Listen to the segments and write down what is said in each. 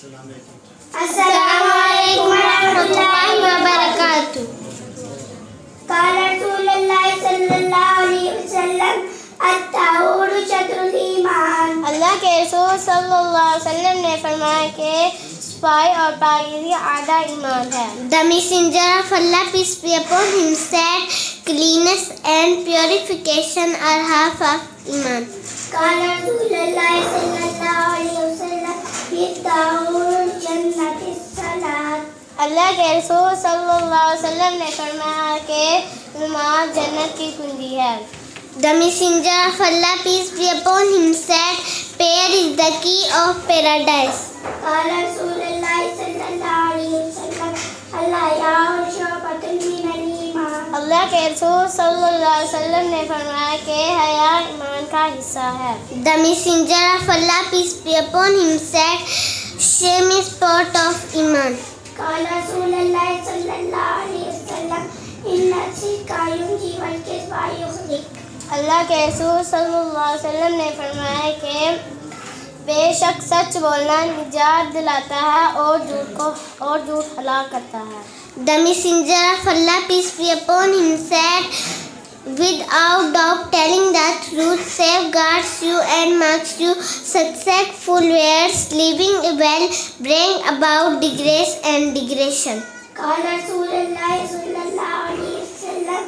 अस्सलामुअलैकुम वरहमतुल्लाहि वबरकातुहू। क़ाल रसूलुल्लाह सल्लल्लाहु अलैहि वसल्लम अत्ताऊर शत्रुल ईमान। अल्लाह के रसूल सल्लल्लाहु अलैहि वसल्लम ने फरमाया कि सफाई और पाकीज़गी आधा ईमान है। The messenger of Allah, peace be upon him, said, cleanness and purification are half of iman. क़ाल रसूलुल्लाह सल्लल्लाहु अलैहि वसल्लम इत्ताऊर जन्नतिस सलात। अल्लाह के रसूल सल्लल्लाहु अलैहि वसल्लम ने फरमाया कि नमाज जन्नत की कुंजी है। The messenger of Allah, peace be upon him, said, prayer is the key of paradise. क़ाल रसूलुल्लाह सल्लल्लाहु अलैहि वसल्लम अल-हयाउ शुअबतुन मिनल ईमान। अल्लाह के रसूल सल्लल्लाहु अलैहि वसल्लम ने फरमाया कि हया ईमान का हिस्सा है। The messenger of Allah, peace be upon him, said, shame is part of iman. क़ाल रसूलुल्लाह सल्लल्लाहु अलैहि वसल्लम इन्ना सिका युंजी वल किज़्बा युग़रिक। अल्लाह के रसूल सल्लल्लाहु अलैहि वसल्लम ने फरमाया कि बेशक सच बोलना निजात दिलाता है और झूठ हलाक करता है। The messenger of Allah, peace be upon him, said, without doubt telling the truth safeguards you and makes you successful, whereas living well bring about disgrace and degradation. क़ाल रसूलुल्लाह सल्लल्लाहु अलैहि वसल्लम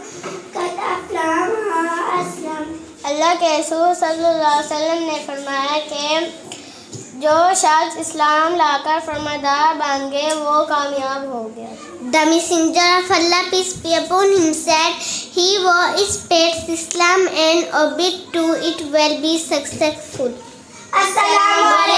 क़द अफ़लह मन अस्लम। अल्लाह के रसूल सल्लल्लाहु अलैहि वसल्लम ने फरमाया कि जो शख्स इस्लाम लाकर फरमादार बन गए वो कामयाब हो गया। The messenger of Allah, peace be upon him, said, he who spreads Islam and obeys to it will be successful. Assalamu alaikum.